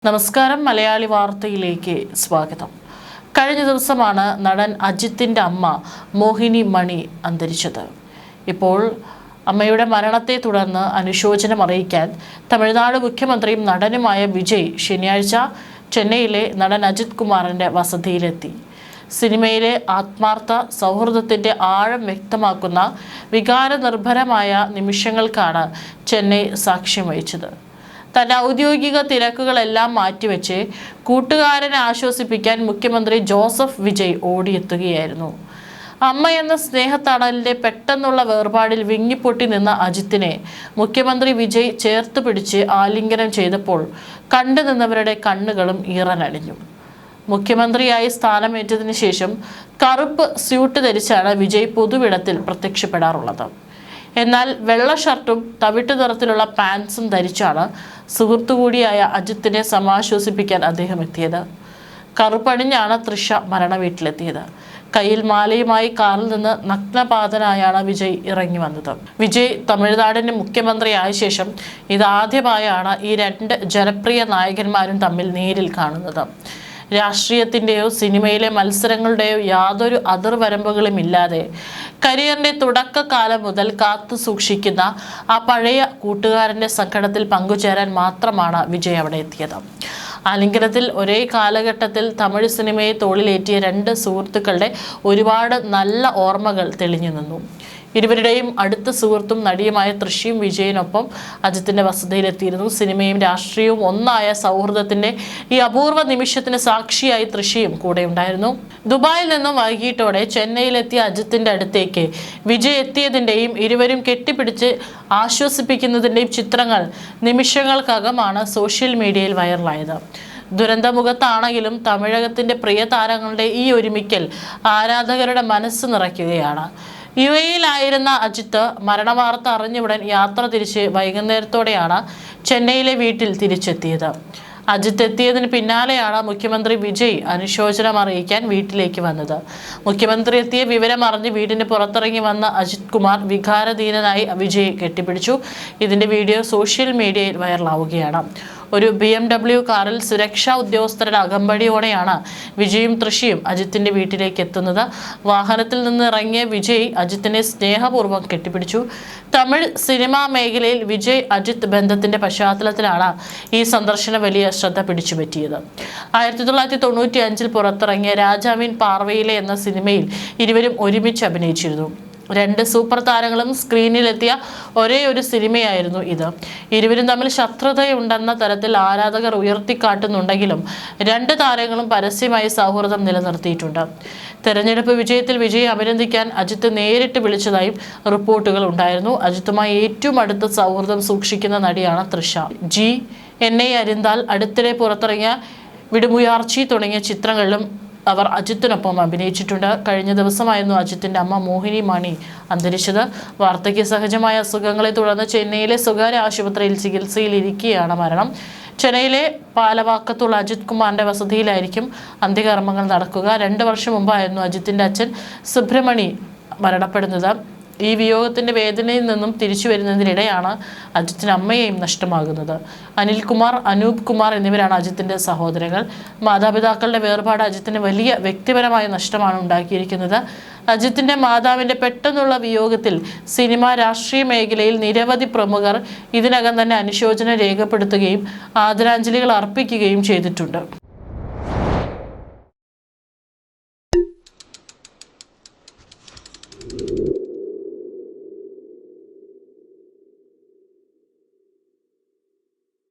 നമസ്കാരം. മലയാളി വാർത്തയിലേക്ക് സ്വാഗതം. കഴിഞ്ഞ ദിവസമാണ് നടൻ അജിത്തിന്റെ അമ്മ മോഹിനി മണി അന്തരിച്ചത്. ഇപ്പോൾ അമ്മയുടെ മരണത്തെ തുടർന്ന് അനുശോചനം അറിയിക്കാൻ തമിഴ്നാട് മുഖ്യമന്ത്രിയും നടനുമായ വിജയ് ശനിയാഴ്ച ചെന്നൈയിലെ നടൻ അജിത് കുമാറിന്റെ വസതിയിലെത്തി. സിനിമയിലെ ആത്മാർത്ഥ സൗഹൃദത്തിന്റെ ആഴം വ്യക്തമാക്കുന്ന വികാരനിർഭരമായ നിമിഷങ്ങൾക്കാണ് ചെന്നൈ സാക്ഷ്യം വഹിച്ചത്. തന്റെ ഔദ്യോഗിക തിരക്കുകളെല്ലാം മാറ്റിവെച്ച് കൂട്ടുകാരനെ ആശ്വസിപ്പിക്കാൻ മുഖ്യമന്ത്രി ജോസഫ് വിജയ് ഓടിയെത്തുകയായിരുന്നു. അമ്മ എന്ന സ്നേഹത്തണലിന്റെ പെട്ടെന്നുള്ള വേർപാടിൽ വിങ്ങിപ്പൊട്ടി നിന്ന അജിത്തിനെ മുഖ്യമന്ത്രി വിജയ് ചേർത്ത് പിടിച്ച് ആലിംഗനം ചെയ്തപ്പോൾ കണ്ടു നിന്നവരുടെ കണ്ണുകളും ഈറനണിഞ്ഞു. മുഖ്യമന്ത്രിയായി സ്ഥാനമേറ്റതിനു ശേഷം കറുപ്പ് സ്യൂട്ട് ധരിച്ചാണ് വിജയ് പൊതുവിടത്തിൽ പ്രത്യക്ഷപ്പെടാറുള്ളത്. എന്നാൽ വെള്ള ഷർട്ടും തവിട്ടു നിറത്തിലുള്ള പാൻസും ധരിച്ചാണ് സുഹൃത്തുകൂടിയായ അജിത്തിനെ സമാശ്വസിപ്പിക്കാൻ അദ്ദേഹം എത്തിയത്. കറുപ്പണിഞ്ഞാണ് തൃഷ മരണ വീട്ടിലെത്തിയത്. കയ്യിൽ മാലയുമായി കാറിൽ നിന്ന് നഗ്നപാതനായാണ് വിജയ് ഇറങ്ങി വന്നത്. വിജയ് തമിഴ്നാടിന്റെ മുഖ്യമന്ത്രിയായ ശേഷം ഇതാദ്യമായാണ് ഈ രണ്ട് ജനപ്രിയ നായകന്മാരും തമ്മിൽ നേരിൽ കാണുന്നത്. രാഷ്ട്രീയത്തിൻ്റെയോ സിനിമയിലെ മത്സരങ്ങളുടെയോ യാതൊരു അതിർവരമ്പുകളും ഇല്ലാതെ കരിയറിന്റെ തുടക്കകാലം മുതൽ കാത്തു സൂക്ഷിക്കുന്ന ആ പഴയ കൂട്ടുകാരന്റെ സങ്കടത്തിൽ പങ്കുചേരാൻ മാത്രമാണ് വിജയ് അവിടെ എത്തിയത്. ആലിംഗനത്തിൽ ഒരേ കാലഘട്ടത്തിൽ തമിഴ് സിനിമയെ തോളിലേറ്റിയ രണ്ട് സുഹൃത്തുക്കളുടെ ഒരുപാട് നല്ല ഓർമ്മകൾ തെളിഞ്ഞു നിന്നു. ഇരുവരുടെയും അടുത്ത സുഹൃത്തും നടിയുമായ തൃഷയും വിജയനൊപ്പം അജിത്തിന്റെ വസതിയിലെത്തിയിരുന്നു. സിനിമയും രാഷ്ട്രീയവും ഒന്നായ സൗഹൃദത്തിന്റെ ഈ അപൂർവ നിമിഷത്തിന് സാക്ഷിയായി തൃഷയും കൂടെ ഉണ്ടായിരുന്നു. ദുബായിൽ നിന്നും വൈകിട്ടോടെ ചെന്നൈയിലെത്തിയ അജിത്തിന്റെ അടുത്തേക്ക് വിജയ് എത്തിയതിന്റെയും ഇരുവരും കെട്ടിപ്പിടിച്ച് ആശ്വസിപ്പിക്കുന്നതിന്റെയും ചിത്രങ്ങൾ നിമിഷങ്ങൾക്കകമാണ് സോഷ്യൽ മീഡിയയിൽ വൈറലായത്. ദുരന്തമുഖത്താണെങ്കിലും തമിഴകത്തിന്റെ പ്രിയ താരങ്ങളുടെ ഈ ഒരുമിക്കൽ ആരാധകരുടെ മനസ്സ് നിറയ്ക്കുകയാണ്. യുഎഇയിലായിരുന്ന അജിത്ത് മരണവാർത്ത അറിഞ്ഞുടൻ യാത്ര തിരിച്ച് വൈകുന്നേരത്തോടെയാണ് ചെന്നൈയിലെ വീട്ടിൽ തിരിച്ചെത്തിയത്. അജിത്ത് എത്തിയതിന് പിന്നാലെയാണ് മുഖ്യമന്ത്രി വിജയ് അനുശോചനം അറിയിക്കാൻ വീട്ടിലേക്ക് വന്നത്. മുഖ്യമന്ത്രി എത്തിയ വിവരം അറിഞ്ഞ് വീടിന് പുറത്തിറങ്ങി വന്ന അജിത് കുമാർ വികാരധീനനായി വിജയ് കെട്ടിപ്പിടിച്ചു. ഇതിന്റെ വീഡിയോ സോഷ്യൽ മീഡിയയിൽ വൈറലാവുകയാണ്. ഒരു BMW കാറിൽ സുരക്ഷാ ഉദ്യോഗസ്ഥരുടെ അകമ്പടിയോടെയാണ് വിജയും തൃഷയും അജിത്തിന്റെ വീട്ടിലേക്ക് എത്തുന്നത്. വാഹനത്തിൽ നിന്ന് ഇറങ്ങിയ വിജയ് അജിത്തിനെ സ്നേഹപൂർവ്വം കെട്ടിപ്പിടിച്ചു. തമിഴ് സിനിമാ മേഖലയിൽ വിജയ് അജിത് ബന്ധത്തിന്റെ പശ്ചാത്തലത്തിലാണ് ഈ സന്ദർശനം വലിയ ശ്രദ്ധ പിടിച്ചുപറ്റിയത്. 1995 പുറത്തിറങ്ങിയ രാജാവിൻ പാർവയിലെ എന്ന സിനിമയിൽ ഇരുവരും ഒരുമിച്ച് അഭിനയിച്ചിരുന്നു. രണ്ട് സൂപ്പർ താരങ്ങളും സ്ക്രീനിലെത്തിയ ഒരേ ഒരു സിനിമയായിരുന്നു ഇത്. ഇരുവരും തമ്മിൽ ശത്രുതയുണ്ടെന്ന തരത്തിൽ ആരാധകർ ഉയർത്തിക്കാട്ടുന്നുണ്ടെങ്കിലും രണ്ട് താരങ്ങളും പരസ്യമായി സൗഹൃദം നിലനിർത്തിയിട്ടുണ്ട്. തെരഞ്ഞെടുപ്പ് വിജയത്തിൽ വിജയ് അഭിനന്ദിക്കാൻ അജിത്ത് നേരിട്ട് വിളിച്ചതായും റിപ്പോർട്ടുകൾ ഉണ്ടായിരുന്നു. അജിത്തുമായി ഏറ്റവും അടുത്ത സൗഹൃദം സൂക്ഷിക്കുന്ന നടിയാണ് തൃഷ. എന്നെ അരിന്താൽ, അടുത്തിടെ പുറത്തിറങ്ങിയ വിടുമുയാർച്ചി തുടങ്ങിയ ചിത്രങ്ങളിലും അവർ അജിത്തിനൊപ്പം അഭിനയിച്ചിട്ടുണ്ട്. കഴിഞ്ഞ ദിവസമായിരുന്നു അജിത്തിന്റെ അമ്മ മോഹിനി മണി അന്തരിച്ചത്. വാർദ്ധക്യ സഹജമായ അസുഖങ്ങളെ തുടർന്ന് ചെന്നൈയിലെ സ്വകാര്യ ആശുപത്രിയിൽ ചികിത്സയിലിരിക്കെയാണ് മരണം. ചെന്നൈയിലെ പാലവാക്കത്തുള്ള അജിത് കുമാറിന്റെ വസതിയിലായിരിക്കും അന്ത്യകർമ്മങ്ങൾ നടക്കുക. 2 വർഷം മുമ്പായിരുന്നു അജിത്തിന്റെ അച്ഛൻ സുബ്രഹ്മണി മരണപ്പെടുന്നത്. ഈ വിയോഗത്തിന്റെ വേദനയിൽ നിന്നും തിരിച്ചു വരുന്നതിനിടെയാണ് അജിത്തിന് അമ്മയെയും നഷ്ടമാകുന്നത്. അനിൽകുമാർ, അനൂപ് കുമാർ എന്നിവരാണ് അജിത്തിന്റെ സഹോദരങ്ങൾ. മാതാപിതാക്കളുടെ വേർപാട് അജിത്തിന് വലിയ വ്യക്തിപരമായ നഷ്ടമാണ് ഉണ്ടാക്കിയിരിക്കുന്നത്. അജിത്തിന്റെ മാതാവിന്റെ പെട്ടെന്നുള്ള വിയോഗത്തിൽ സിനിമ, രാഷ്ട്രീയ മേഖലയിൽ നിരവധി പ്രമുഖർ ഇതിനകം തന്നെ അനുശോചനം രേഖപ്പെടുത്തുകയും ആദരാഞ്ജലികൾ അർപ്പിക്കുകയും ചെയ്തിട്ടുണ്ട്.